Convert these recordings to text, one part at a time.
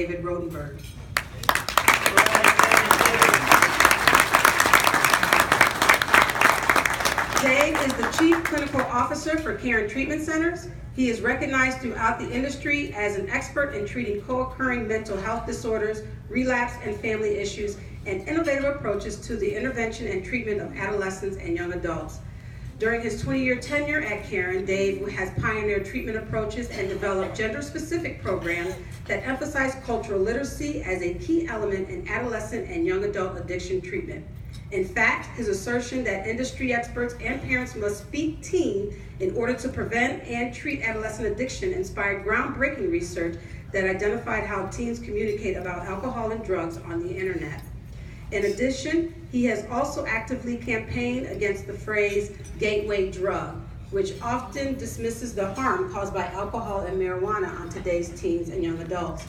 David Rotenberg. Dave is the Chief Clinical Officer for Caron Treatment Centers. He is recognized throughout the industry as an expert in treating co-occurring mental health disorders, relapse and family issues, and innovative approaches to the intervention and treatment of adolescents and young adults. During his 20-year tenure at Caron, Dave has pioneered treatment approaches and developed gender-specific programs that emphasize cultural literacy as a key element in adolescent and young adult addiction treatment. In fact, his assertion that industry experts and parents must speak teen in order to prevent and treat adolescent addiction inspired groundbreaking research that identified how teens communicate about alcohol and drugs on the internet. In addition, he has also actively campaigned against the phrase gateway drug, which often dismisses the harm caused by alcohol and marijuana on today's teens and young adults.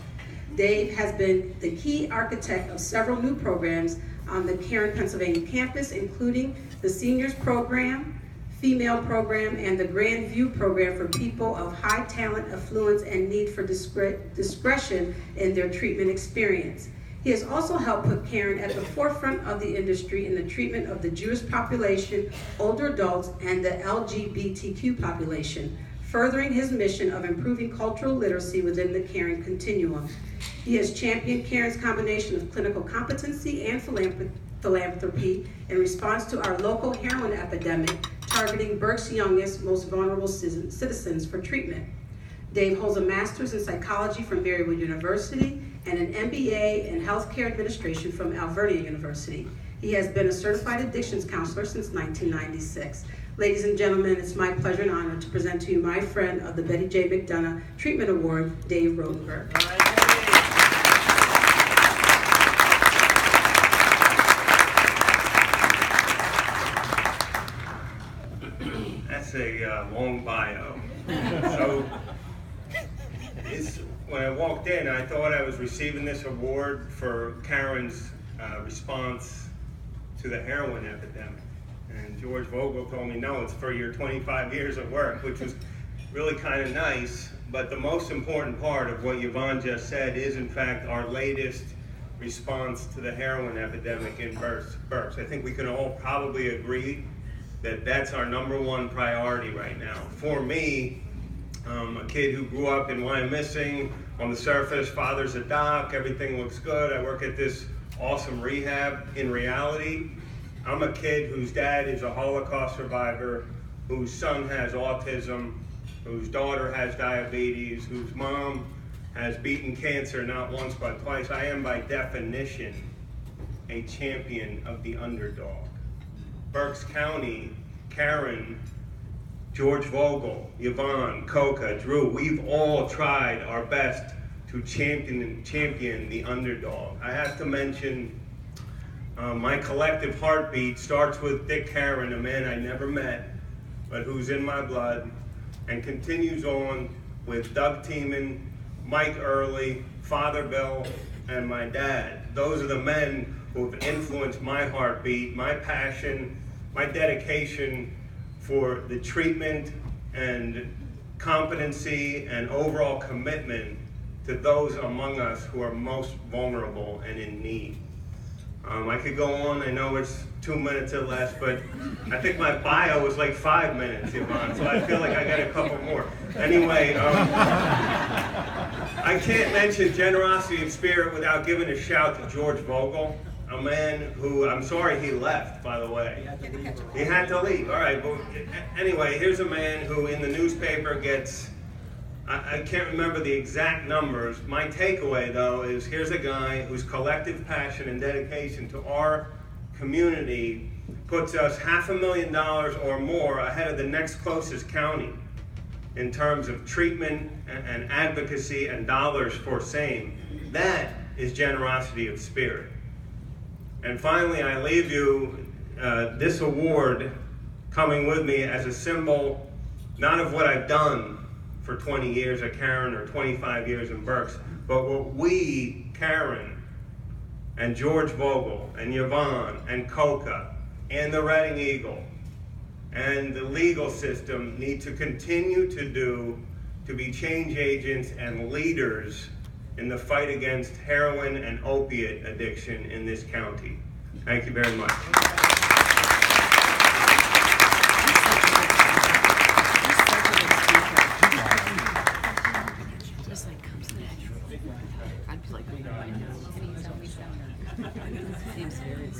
Dave has been the key architect of several new programs on the Caron, Pennsylvania campus, including the Seniors Program, Female Program, and the Grand View Program for people of high talent, affluence, and need for discretion in their treatment experience. He has also helped put Caron at the forefront of the industry in the treatment of the Jewish population, older adults, and the LGBTQ population, furthering his mission of improving cultural literacy within the Caron continuum. He has championed Caron's combination of clinical competency and philanthropy in response to our local heroin epidemic, targeting Berk's youngest, most vulnerable citizens for treatment. Dave holds a master's in psychology from Marywood University and an MBA in healthcare administration from Alvernia University. He has been a certified addictions counselor since 1996. Ladies and gentlemen, it's my pleasure and honor to present to you my friend of the Betty J. McDonough Treatment Award, Dave Rotenberg. That's a long bio. So, when I walked in, I thought I was receiving this award for Caron's response to the heroin epidemic. And George Vogel told me, no, it's for your 25 years of work, which was really kind of nice. But the most important part of what Yvonne just said is, in fact, our latest response to the heroin epidemic in Berks. I think we can all probably agree that that's our #1 priority right now. For me, a kid who grew up in Wyomissing, on the surface, father's a doc, everything looks good, I work at this awesome rehab. In reality, I'm a kid whose dad is a Holocaust survivor, whose son has autism, whose daughter has diabetes, whose mom has beaten cancer not once but twice. I am by definition a champion of the underdog. Berks County, Caron, George Vogel, Yvonne, COCA, Drew, we've all tried our best to champion the underdog. I have to mention my collective heartbeat starts with Dick Caron, a man I never met, but who's in my blood, and continues on with Doug Tiemann, Mike Early, Father Bill, and my dad. Those are the men who have influenced my heartbeat, my passion, my dedication for the treatment and competency and overall commitment to those among us who are most vulnerable and in need. I could go on, I know it's 2 minutes or less, but I think my bio was like 5 minutes, Yvonne, so I feel like I got a couple more. Anyway, I can't mention generosity of spirit without giving a shout to George Vogel, a man who, I'm sorry he left, by the way. He had to leave. All right, but anyway, here's a man who in the newspaper gets, I can't remember the exact numbers. My takeaway, though, is here's a guy whose collective passion and dedication to our community puts us $500,000 or more ahead of the next closest county in terms of treatment and advocacy and dollars for same. That is generosity of spirit. And finally, I leave you this award coming with me as a symbol, not of what I've done for 20 years at Caron or 25 years in Berks, but what we, Caron, and George Vogel, and Yvonne, and COCA, and the Reading Eagle, and the legal system need to continue to do to be change agents and leaders in the fight against heroin and opiate addiction in this county. Thank you very much. Just like comes natural. I'd be like, I know. Seems very